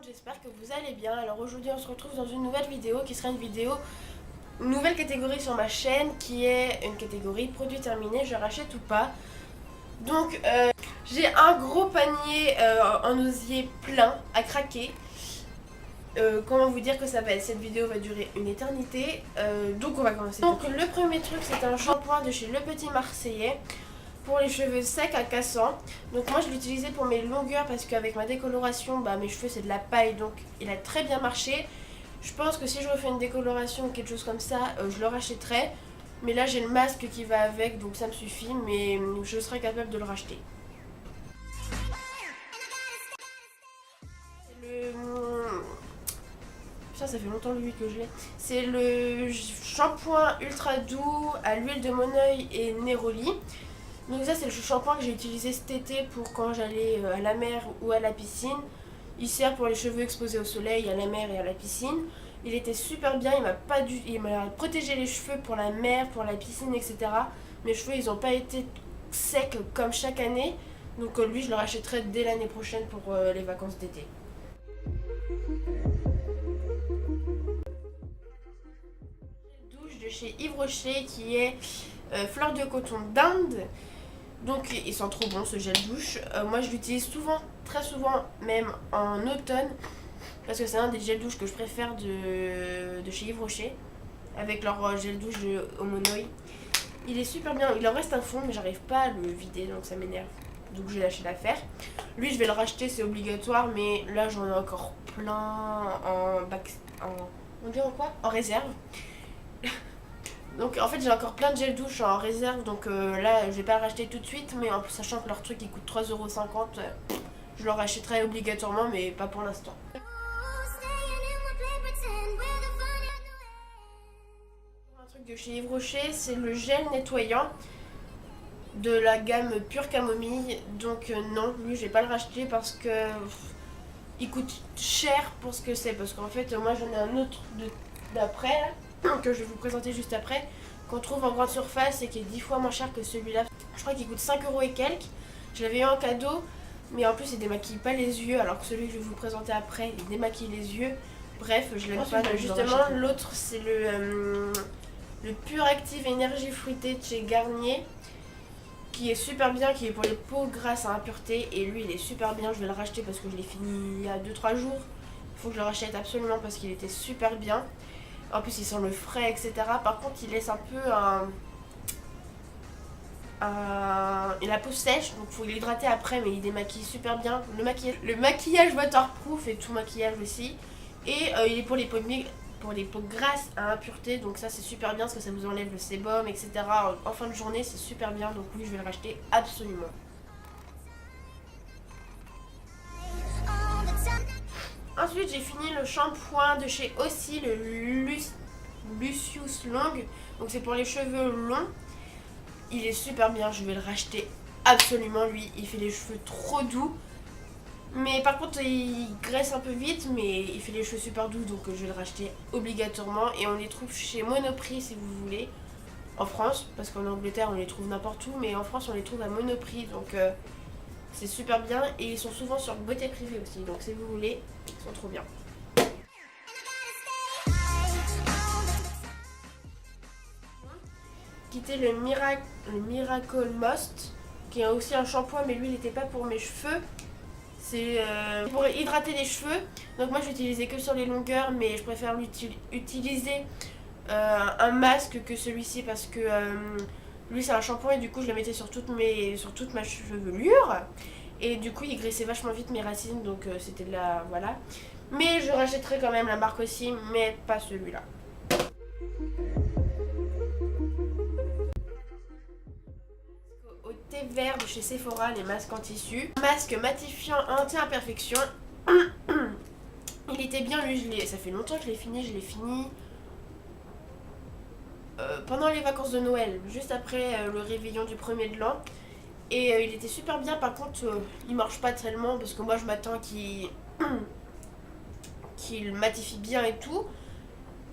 j'espère que vous allez bien. Alors aujourd'hui on se retrouve dans une nouvelle vidéo qui sera une nouvelle catégorie sur ma chaîne qui est une catégorie produits terminés, je rachète ou pas. Donc j'ai un gros panier en osier plein à craquer. Comment vous dire que ça va être, cette vidéo va durer une éternité, donc on va commencer. Donc le premier truc c'est un shampoing de chez Le Petit Marseillais pour les cheveux secs à cassant. Donc moi je l'utilisais pour mes longueurs parce qu'avec ma décoloration mes cheveux c'est de la paille, donc il a très bien marché. Je pense que si je refais une décoloration ou quelque chose comme ça, je le rachèterai. Mais là j'ai le masque qui va avec, donc ça me suffit, mais je serai capable de le racheter. Ça fait longtemps lui que je l'ai. C'est le shampoing ultra doux à l'huile de Moneuil et Neroli. Donc ça c'est le shampoing que j'ai utilisé cet été pour quand j'allais à la mer ou à la piscine. Il sert pour les cheveux exposés au soleil, à la mer et à la piscine. Il était super bien, il m'a protégé les cheveux pour la mer, pour la piscine, etc. Mes cheveux ils n'ont pas été secs comme chaque année. Donc lui je le rachèterai dès l'année prochaine pour les vacances d'été. Douche de chez Yves Rocher qui est fleur de coton d'Inde. Donc il sent trop bon ce gel douche. Moi je l'utilise souvent, très souvent, même en automne. Parce que c'est un des gels douches que je préfère de chez Yves Rocher. Avec leur gel douche de Homonoi. Il est super bien, il en reste un fond mais j'arrive pas à le vider donc ça m'énerve. Donc j'ai lâché l'affaire. Lui je vais le racheter, c'est obligatoire, mais là j'en ai encore plein on dit en quoi, en réserve. Donc en fait j'ai encore plein de gel douche en réserve, donc là je vais pas le racheter tout de suite, mais en sachant que leur truc il coûte 3,50€, je le rachèterai obligatoirement, mais pas pour l'instant. Un truc de chez Yves Rocher, c'est le gel nettoyant de la gamme Pure Camomille, donc non, lui je vais pas le racheter parce que il coûte cher pour ce que c'est, parce qu'en fait moi j'en ai un autre d'après que je vais vous présenter juste après, qu'on trouve en grande surface et qui est 10 fois moins cher que celui-là. Je crois qu'il coûte 5€ et quelques. Je l'avais eu en cadeau, mais en plus il démaquille pas les yeux, alors que celui que je vais vous présenter après, il démaquille les yeux. Bref, je l'aime pas. Justement, l'autre c'est le Pure Active Énergie Fruitée de chez Garnier, qui est super bien, qui est pour les peaux grasses à impureté, et lui il est super bien. Je vais le racheter parce que je l'ai fini il y a 2-3 jours. Il faut que je le rachète absolument parce qu'il était super bien. En plus il sent le frais, etc. Par contre il laisse un peu et la peau sèche, donc il faut l'hydrater après, mais il démaquille super bien. Le maquillage waterproof et tout maquillage aussi. Et il est pour les peaux grasses à impureté, donc ça c'est super bien parce que ça vous enlève le sébum, etc. En fin de journée c'est super bien, donc oui je vais le racheter absolument. Ensuite j'ai fini le shampoing de chez Aussi, le Lucius Long, donc c'est pour les cheveux longs. Il est super bien, je vais le racheter absolument. Lui il fait les cheveux trop doux, mais par contre il graisse un peu vite, mais il fait les cheveux super doux, donc je vais le racheter obligatoirement. Et on les trouve chez Monoprix si vous voulez, en France, parce qu'en Angleterre on les trouve n'importe où, mais en France on les trouve à Monoprix, donc c'est super bien. Et ils sont souvent sur Beauté Privée aussi, donc si vous voulez, ils sont trop bien. Quitter le Miracle Most, qui est aussi un shampoing, mais lui il n'était pas pour mes cheveux. C'est pour hydrater les cheveux. Donc moi je l'utilisais que sur les longueurs, mais je préfère utiliser un masque que celui-ci parce que lui c'est un shampoing et du coup je le mettais sur toute ma chevelure. Et du coup il graissait vachement vite mes racines, donc c'était de la... voilà. Mais je rachèterai quand même la marque aussi, mais pas celui-là. Au thé vert de chez Sephora, les masques en tissu. Masque matifiant anti-imperfection. Il était bien, lui, ça fait longtemps que je l'ai fini. Pendant les vacances de Noël, juste après le réveillon du 1er de l'an. Et il était super bien, par contre il marche pas tellement parce que moi je m'attends qu'il matifie bien et tout.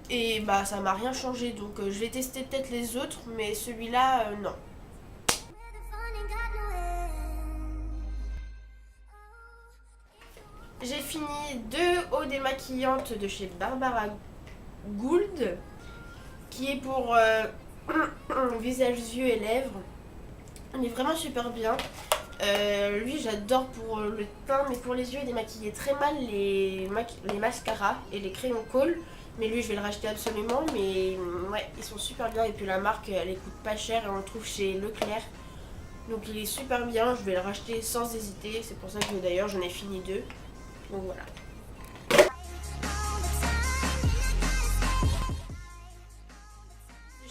Et bah ça m'a rien changé, donc je vais tester peut-être les autres, mais celui-là non. J'ai fini deux eaux démaquillantes de chez Barbara Gould, qui est pour visage, yeux et lèvres. Il est vraiment super bien. Lui j'adore pour le teint, mais pour les yeux il démaquillait très mal les mascaras et les crayons colle. Mais lui je vais le racheter absolument. Mais ouais, ils sont super bien. Et puis la marque elle coûte pas cher et on le trouve chez Leclerc. Donc il est super bien, je vais le racheter sans hésiter. C'est pour ça que d'ailleurs j'en ai fini 2. Donc voilà.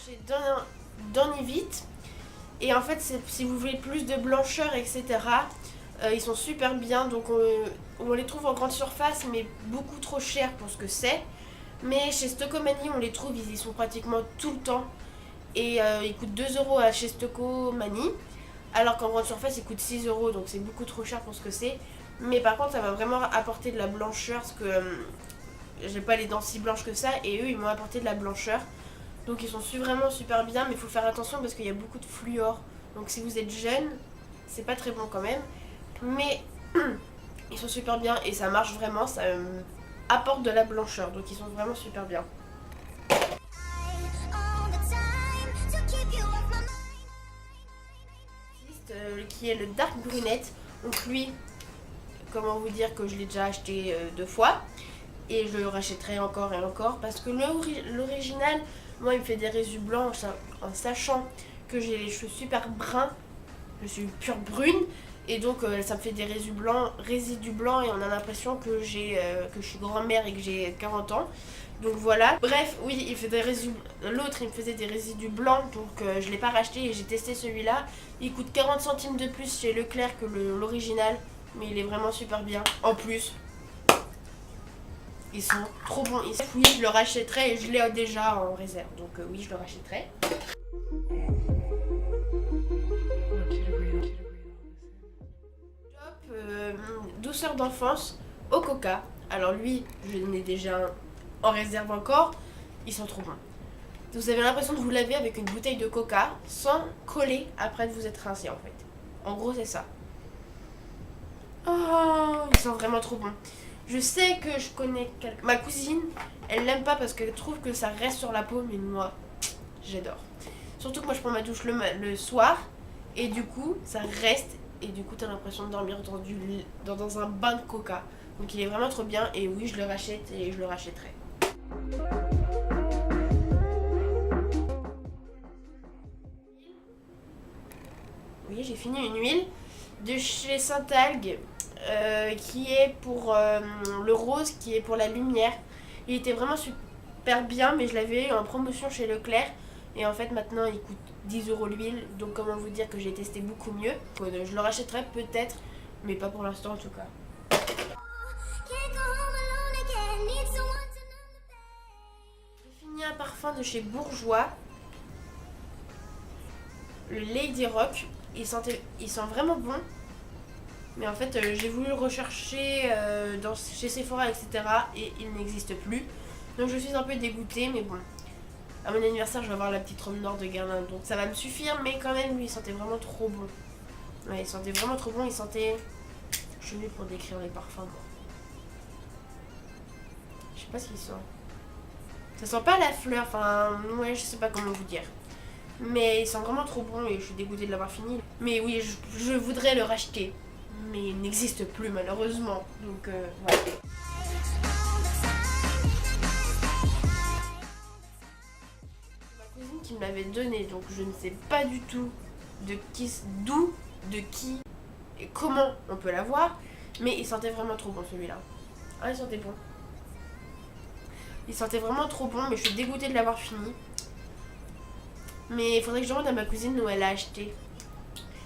J'ai Danivite. Et en fait si vous voulez plus de blancheur etc. Ils sont super bien. Donc on les trouve en grande surface mais beaucoup trop cher pour ce que c'est. Mais chez Stocomanie on les trouve, ils y sont pratiquement tout le temps. Et ils coûtent 2 € chez Stocomanie. Alors qu'en grande surface il coûte 6 €, donc c'est beaucoup trop cher pour ce que c'est. Mais par contre ça va vraiment apporter de la blancheur parce que j'ai pas les dents si blanches que ça. Et eux ils m'ont apporté de la blancheur. Donc ils sont vraiment super bien, mais il faut faire attention parce qu'il y a beaucoup de fluor. Donc si vous êtes jeune, c'est pas très bon quand même. Mais ils sont super bien et ça marche vraiment, ça apporte de la blancheur. Donc ils sont vraiment super bien. Qui est le Dark Brunette. Donc lui, comment vous dire que je l'ai déjà acheté 2 fois. Et je le rachèterai encore et encore. Parce que l'original, moi il me fait des résidus blancs en sachant que j'ai les cheveux super bruns. Je suis pure brune. Et donc ça me fait des résidus blancs et on a l'impression que je suis grand-mère et que j'ai 40 ans. Donc voilà. Bref, oui, il fait des résidus. L'autre, il me faisait des résidus blancs, donc je l'ai pas racheté et j'ai testé celui-là. Il coûte 40 centimes de plus chez Leclerc que l'original, mais il est vraiment super bien. En plus, ils sont trop bons. Oui, je le rachèterai et je l'ai déjà en réserve, donc oui, je le rachèterai. Douceur d'enfance au coca. Alors lui, je l'ai déjà en réserve encore. Ils sont trop bons. Vous avez l'impression de vous laver avec une bouteille de coca sans coller après de vous être rincé en fait. En gros c'est ça. Oh, ils sont vraiment trop bons. Je sais que je connais quelqu'un. Ma cousine, elle l'aime pas parce qu'elle trouve que ça reste sur la peau, mais moi, j'adore. Surtout que moi je prends ma douche le soir et du coup ça reste et du coup t'as l'impression de dormir dans un bain de coca. Donc il est vraiment trop bien et oui je le rachète et je le rachèterai. Oui, j'ai fini une huile de chez Saint-Algue qui est pour le rose, qui est pour la lumière. Il était vraiment super bien, mais je l'avais eu en promotion chez Leclerc. Et en fait maintenant il coûte 10 € l'huile. Donc comment vous dire que j'ai testé beaucoup mieux. Je le rachèterai peut-être, mais pas pour l'instant en tout cas. J'ai fini un parfum de chez Bourjois, le Lady Rock. Il sent vraiment bon. Mais en fait j'ai voulu le rechercher chez Sephora etc. et il n'existe plus. Donc je suis un peu dégoûtée, mais bon. À mon anniversaire je vais avoir la petite robe noire de Guerlain, donc ça va me suffire. Mais quand même lui il sentait vraiment trop bon. Ouais, il sentait vraiment trop bon. Il sentait... Je suis nulle pour décrire les parfums moi. Je sais pas ce qu'il sent. Ça sent pas la fleur, enfin ouais je sais pas comment vous dire. Mais il sent vraiment trop bon et je suis dégoûtée de l'avoir fini. Mais oui je voudrais le racheter. Mais il n'existe plus malheureusement. Donc voilà. Ma cousine qui me l'avait donné, donc je ne sais pas du tout d'où, de qui et comment on peut l'avoir. Mais il sentait vraiment trop bon celui-là. Ah il sentait bon. Il sentait vraiment trop bon, mais je suis dégoûtée de l'avoir fini. Mais il faudrait que je demande à ma cousine où elle l'a acheté.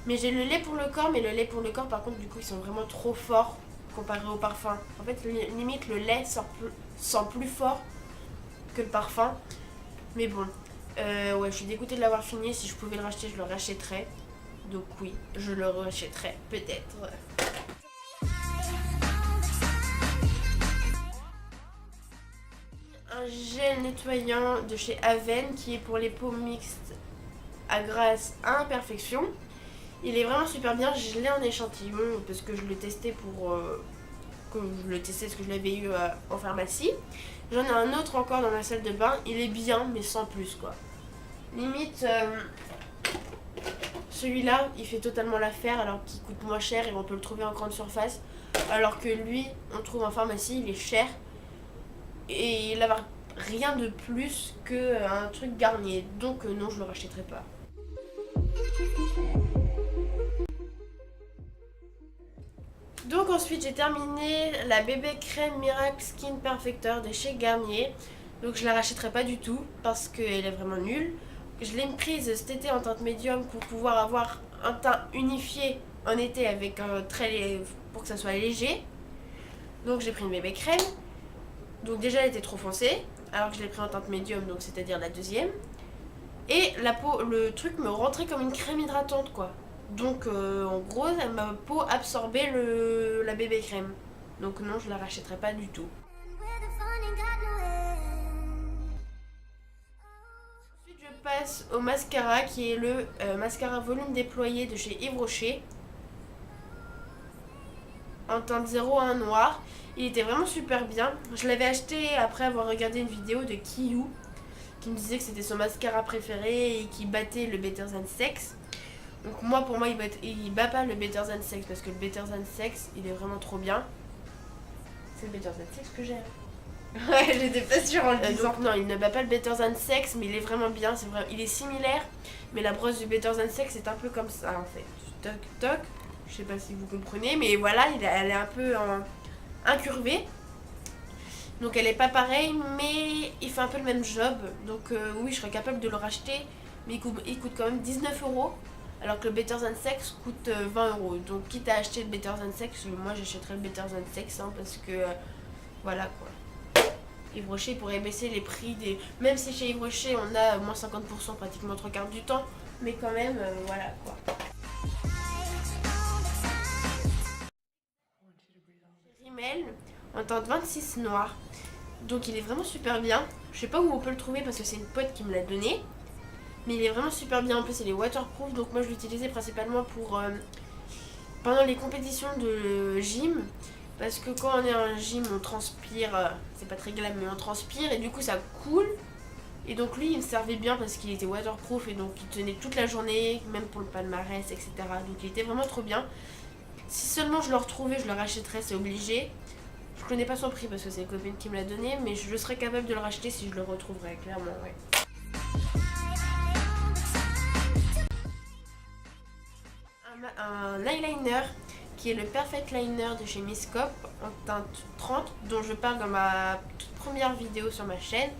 Mais j'ai le lait pour le corps, mais le lait pour le corps par contre du coup ils sont vraiment trop forts comparé au parfum. En fait limite le lait sent plus fort que le parfum. Mais bon, ouais je suis dégoûtée de l'avoir fini. Si je pouvais le racheter je le rachèterais. Donc oui, je le rachèterais peut-être. Un gel nettoyant de chez Aven qui est pour les peaux mixtes à grasse à imperfection. Il est vraiment super bien, je l'ai en échantillon parce que je l'ai testé pour que je le testais parce que je l'avais eu en pharmacie. J'en ai un autre encore dans ma salle de bain, il est bien mais sans plus quoi. Limite celui-là il fait totalement l'affaire alors qu'il coûte moins cher et on peut le trouver en grande surface. Alors que lui on le trouve en pharmacie, il est cher et il n'a rien de plus qu'un truc Garnier. Donc non, je le rachèterai pas. Donc ensuite j'ai terminé la bébé crème Miracle Skin Perfector de chez Garnier. Donc je la rachèterai pas du tout parce qu'elle est vraiment nulle. Je l'ai prise cet été en teinte médium pour pouvoir avoir un teint unifié en été avec un trait pour que ça soit léger. Donc j'ai pris une bébé crème. Donc déjà elle était trop foncée alors que je l'ai pris en teinte médium, donc c'est-à-dire la deuxième. Et la peau, le truc me rentrait comme une crème hydratante quoi. Donc en gros ma peau absorbait la bébé crème. Donc non, je la rachèterai pas du tout. Ensuite je passe au mascara qui est le mascara volume déployé de chez Yves Rocher. En teinte 01 noir. Il était vraiment super bien. Je l'avais acheté après avoir regardé une vidéo de Kiyu qui me disait que c'était son mascara préféré et qui battait le Better Than Sex. Donc moi pour moi il bat pas le Better Than Sex parce que le Better Than Sex il est vraiment trop bien. C'est le Better Than Sex que j'ai. Ouais, j'étais pas sûre en le disant. Donc non, il ne bat pas le Better Than Sex mais il est vraiment bien, il est similaire mais la brosse du Better Than Sex est un peu comme ça en fait. Toc toc, je sais pas si vous comprenez mais voilà, elle est un peu incurvée. Donc elle est pas pareille mais il fait un peu le même job. Donc oui, je serais capable de le racheter mais il coûte quand même 19€. Alors que le Better Than Sex coûte 20€. Donc quitte à acheter le Better Than Sex, moi j'achèterais le Better Than Sex parce que voilà quoi. Yves Rocher pourrait baisser les prix des... Même si chez Yves Rocher on a moins 50% pratiquement 3/4 du temps. Mais quand même voilà quoi. Rimmel en teinte 26 noir. Donc il est vraiment super bien. Je sais pas où on peut le trouver parce que c'est une pote qui me l'a donné. Mais il est vraiment super bien, en plus il est waterproof, donc moi je l'utilisais principalement pour pendant les compétitions de gym. Parce que quand on est en gym on transpire, c'est pas très glam mais on transpire et du coup ça coule. Et donc lui il me servait bien parce qu'il était waterproof et donc il tenait toute la journée, même pour le palmarès, etc. Donc il était vraiment trop bien. Si seulement je le retrouvais je le rachèterais, c'est obligé. Je connais pas son prix parce que c'est une copine qui me l'a donné, mais je serais capable de le racheter si je le retrouverais, clairement, ouais. Un eyeliner qui est le Perfect Liner de chez Miss Cop en teinte 30 dont je parle dans ma toute première vidéo sur ma chaîne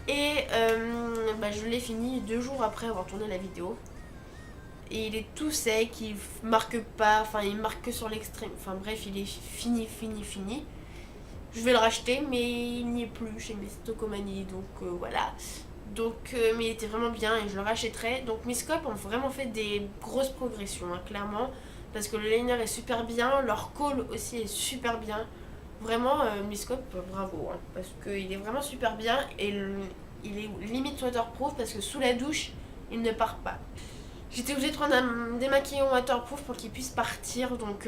et je l'ai fini 2 jours après avoir tourné la vidéo et il est tout sec, il marque pas, enfin il marque que sur l'extrême, enfin bref il est fini. Je vais le racheter mais il n'y est plus chez Miss Tocomanie donc voilà. Donc, mais il était vraiment bien et je le rachèterai. Donc Miss Cop ont vraiment fait des grosses progressions, hein, clairement. Parce que le liner est super bien, leur col aussi est super bien. Vraiment, Miss Cop, bravo. Hein, parce qu'il est vraiment super bien et il est limite waterproof parce que sous la douche, il ne part pas. J'étais obligée de prendre un démaquillant waterproof pour qu'il puisse partir. Donc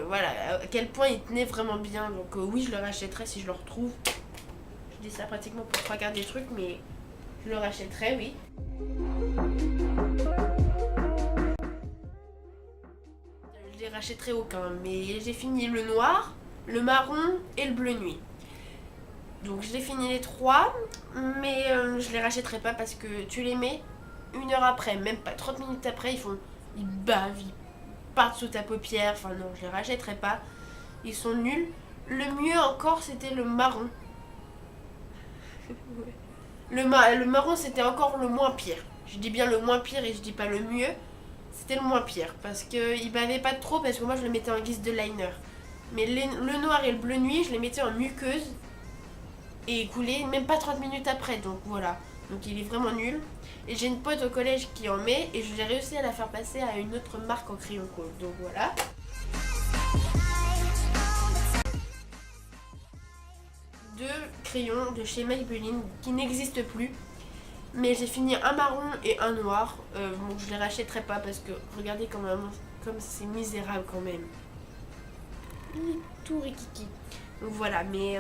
voilà, à quel point il tenait vraiment bien. Donc oui, je le rachèterai si je le retrouve. Je dis ça pratiquement pour 3/4 des trucs, mais... Je le rachèterai, oui. Je les rachèterai aucun, mais j'ai fini le noir, le marron et le bleu nuit. Donc je l'ai fini les 3, mais je les rachèterai pas parce que tu les mets 1 heure après, même pas 30 minutes après, ils bavent, ils partent sous ta paupière. Enfin non, je les rachèterai pas. Ils sont nuls. Le mieux encore, c'était le marron. Le marron c'était encore le moins pire. Je dis bien le moins pire et je dis pas le mieux. C'était le moins pire parce qu'il bavait pas trop parce que moi je le mettais en guise de liner. Mais le noir et le bleu nuit je les mettais en muqueuse et il coulait même pas 30 minutes après. Donc voilà. Donc il est vraiment nul. Et j'ai une pote au collège qui en met et j'ai réussi à la faire passer à une autre marque en crayon colle. Donc voilà. Crayons de chez Maybelline qui n'existent plus, mais j'ai fini un marron et un noir. Donc je les rachèterai pas parce que regardez comme c'est misérable quand même. Il est tout rikiki. Donc voilà, mais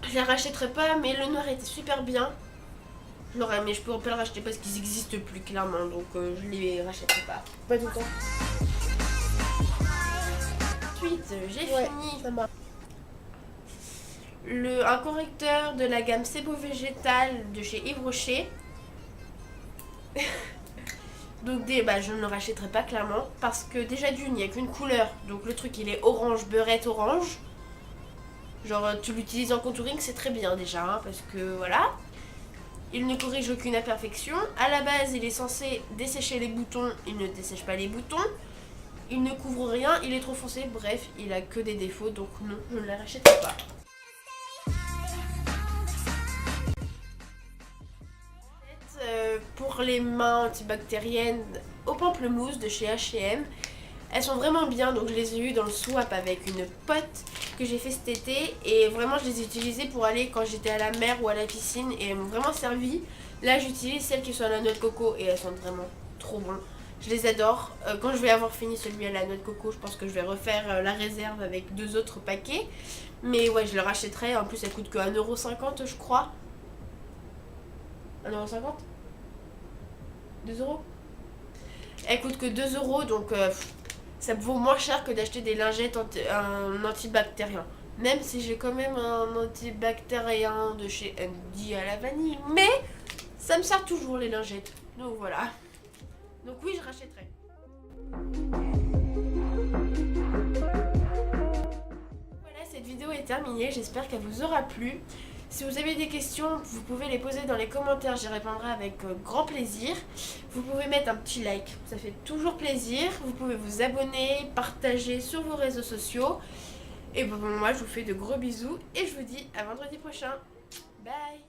je les rachèterai pas, mais le noir était super bien. Je l'aurais, mais je pourrais pas le racheter parce qu'ils n'existent plus clairement, donc je les rachèterai pas. Pas tout le temps. Ensuite, j'ai Ouais, fini ça marche. un correcteur de la gamme Sebo Végétal de chez Yves Rocher. Donc je ne le rachèterai pas clairement parce que déjà d'une, il n'y a qu'une couleur. Donc le truc il est orange, beurette orange. Genre tu l'utilises en contouring, c'est très bien déjà, hein, parce que voilà. Il ne corrige aucune imperfection. À la base, il est censé dessécher les boutons, il ne dessèche pas les boutons. Il ne couvre rien, il est trop foncé, bref, il a que des défauts, donc non, je ne la rachèterai pas. Pour les mains antibactériennes au pamplemousse de chez H&M. Elles sont vraiment bien, donc je les ai eues dans le swap avec une pote que j'ai fait cet été. Et vraiment, je les ai utilisées pour aller quand j'étais à la mer ou à la piscine et elles m'ont vraiment servi. Là, j'utilise celles qui sont à la noix de coco et elles sont vraiment trop bonnes. Je les adore. Quand je vais avoir fini celui à la noix de coco, je pense que je vais refaire la réserve avec 2 autres paquets. Mais ouais, je le rachèterai. En plus, ça coûte que 1,50 € je crois. 1,50 €? 2 €? Elle coûte que 2 €, donc ça vaut moins cher que d'acheter des lingettes un antibactérien. Même si j'ai quand même un antibactérien de chez MD à la vanille. Mais ça me sert toujours les lingettes. Donc voilà. Donc oui, je rachèterai. Voilà, cette vidéo est terminée. J'espère qu'elle vous aura plu. Si vous avez des questions, vous pouvez les poser dans les commentaires, j'y répondrai avec grand plaisir. Vous pouvez mettre un petit like, ça fait toujours plaisir. Vous pouvez vous abonner, partager sur vos réseaux sociaux. Et bon, moi je vous fais de gros bisous et je vous dis à vendredi prochain. Bye.